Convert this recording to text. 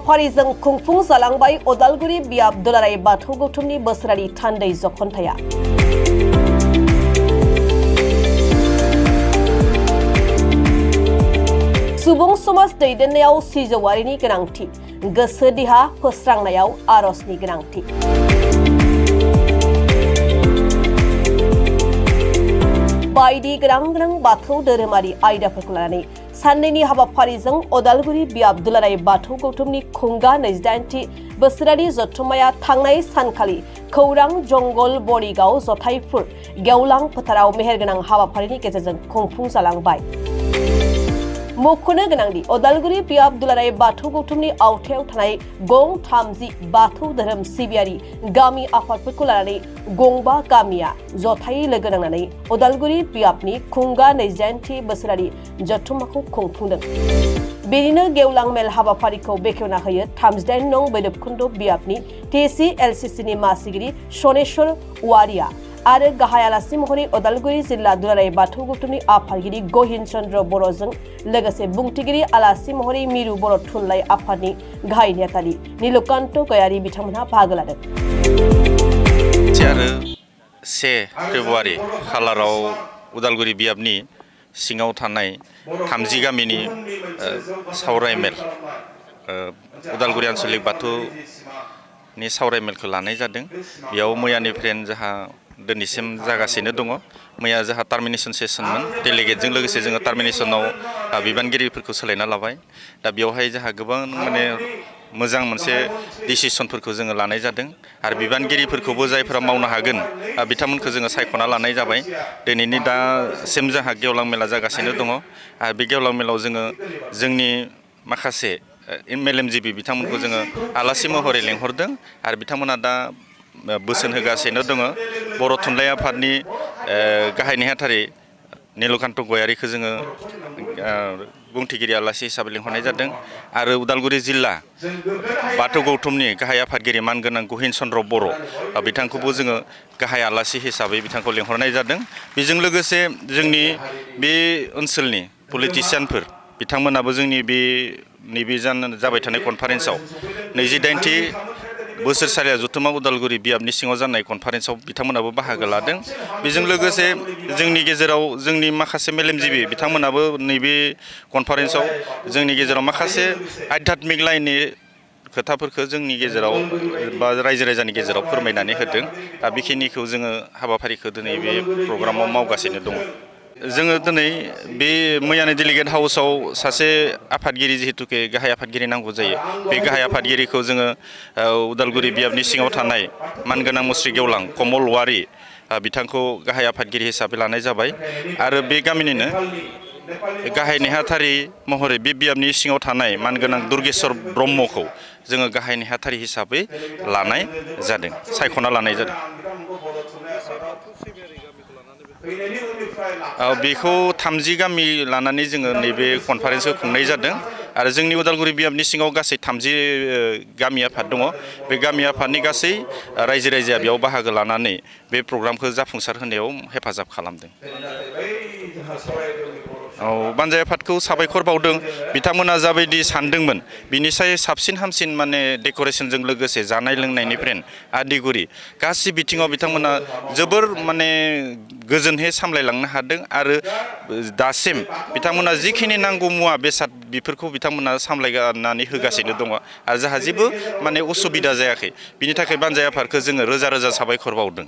हाबाफारिजों खुंफुं जालांबाय उदालगुरि बियाब दुलाराय बाथौ गौथुमनि बोसोरारि थान्दै जखनथाया। सुबुं समाज दैदेननायाव सिजौआरिनि गोनांथि, गोसो देहा फोस्रांनायाव आरजनि गोनांथि। बायदि गोनां बाथौ धोरोमारि आयदाफोरखौ लानानै साननैनि हाबाफारिजों उदालगुरि बियाब दुलाराय बाथौ गौथुमनि खुंगा 28थि बोसोरारि जथुम्माया थांनाय सानखालि खौरां जंगल बरिगाव जथाइफुर गेवलां फोथाराव मेहेरगोनां हाबाफारिनि गेजेरजों खुंफुं जालांबाय। मख'नो गोनांदि उदालगुरि बियाब दुलाराय बाथौ गौथुमनि आवथायाव थानाय गं 30 बाथौ धोरोम सिबियारि गामि आफादफोरखौ लानानै गंबा गामिया जथायै लोगो नांनानै उदालगुरि बियाबनि खुंगा 28थि बोसोरारि जथुम्माखौ खुंफुंदों। बेनिनो गेवलां मेल हाबाफारिखौ बेखेवना होयो 38 नं बैरबकुन्द बियाबनि TCLCCनि मासिगिरि सनेश्वर औवारिया आरो गाहाय आलासि महरै उदालगुरि जिल्ला दुलाराय बाथौ गौथुमनि आफादगिरि गहिन चन्द्र बर'जों लोगोसे बुंथिगिरि आलासि महरै मिरु बर' थुनलाइ आफादनि गाहाय नेहाथारि नीलकान्त गयारी बिथांमोनहा बाहागो लादों। आरो 1 फेब्रुवारि खालाराव उदालगुरि बियाबनि सिङाव थानाय 30 गामिनि सावरायमेल उदालगुरि आन्चलिक बाथौनि सावरायमेलखौ लानाय जादों। बेयाव मैयानिफ्रायनो जोंहा दिनैसिम जागासिनो दङ। मैया जोंहा टार्मिनेशन सेसनमोन, डेलिगेटजों लोगोसे जोङो टार्मिनेशनाव बिबानगिरिफोरखौ सोलायना लाबाय। दा बेवहाय जोंहा गोबां मोजां मोनसे डिसिसनफोरखौ जोङो लानाय जादों आरो बिबानगिरिफोरखौबो जायफोरा मावनो हागोन बिथांमोनखौ जोङो सायख'ना लानाय जाबाय। दिनैनि दासिम जोंहा गेवलां मेला जागासिनो दङ आरो बे गेवलां मेलाव जोङो जोंनि माखासे मेलेमजिबि बिथांमोनखौ जोङो आलासि महरै लेंहरदों आरो बिथांमोना दा बोसोन होगासिनो दङ। बर' थुनलाइ आफादनि गाहाय नेहाथारि नीलकान्त गयारीखौ जोङो बुंथिगिरि आलासि हिसाबै लिंहरनाय जादों आरो उदालगुरि जिल्ला बाथौ गौथुमनि गाहाय आफादगिरि मानगोनां गहिन चन्द्र बर' बिथांखौबो जोङो गाहाय आलासि हिसाबै बिथांखौ लिंहरनाय जादों। बेजों लोगोसे जोंनि बे ओनसोलनि पलिटिसियानफोर बिथांमोनाबो जोंनि बे नैबे जाबाय थानाय कनफारेन्सआव 28थि बोसोरसालिया जथुम्मा उदालगुरि बियाबनि सिङाव जानाय कनफारेन्सआव बिथांमोनाबो बाहागो लादों। बेजों लोगोसे जोंनि गेजेराव जोंनि माखासे मेलेमजिबि बिथांमोनाबो नैबे कनफारेन्सआव जोंनि गेजेराव माखासे आध्यात्मिक लाइननि खोथाफोरखौ जोंनि गेजेराव बा रायजो राजानि गेजेराव फोरमायनानै होदों। दा बेखिनिखौ जोङो हाबाफारिखौ दिनै बे प्रग्रामाव मावगासिनो दङ। जोङो दिनै बे मैयानि डेलिगेट हाउसाव सासे आफादगिरि जिहेतुके गाहाय आफादगिरि नांगौ जायो। बे गाहाय आफादगिरिखौ जोङो उदालगुरि बियाबनि सिङाव थानाय मानगोनां मुस्रि गेवलां कमल औवारी बिथांखौ गाहाय आफादगिरि हिसाबै लानाय जाबाय आरो बे गामिनिनो गाहाय नेहाथारि महरै बे बियाबनि सिङाव थानाय मानगोनां दुर्गेश्वर ब्रह्मखौ जोङो गाहाय नेहाथारि हिसाबै लानाय जादों, सायख'ना लानाय जादों। बेखौ 30 गामि लानानै जोङो नैबे कनफारेन्सखौ खुंनाय जादों आरो जोंनि उदालगुरि बियाबनि सिङाव गासै 30 गामि आफाद दङ। बे गामि आफादनि गासै रायजो राजाया बेयाव बाहागो लानानै बे प्रग्रामखौ जाफुंसार होनायाव हेफाजाब खालामदों। बानजाय आफादखौ साबायखर बावदों। बिथांमोना जाबायदि सानदोंमोन बिनिसाय साबसिन हामसिन डेक'रेसनजों लोगोसे जानाय लोंनायनिफ्राय आदिगुरि गासै बिथिङाव बिथांमोना जोबोर गोजोनहै सामलायलांनो हादों आरो दासिम बिथांमोना जिखिनि नांगौ मुवा बेसाद बेफोरखौ बिथांमोना सामलायनानै होगासिनो दङ आरो जोंहा जेबो उसुबिदा जायाखै। बिनि थाखाय बानजाय आफादखौ जोङो रोजा रोजा साबायखर बावदों।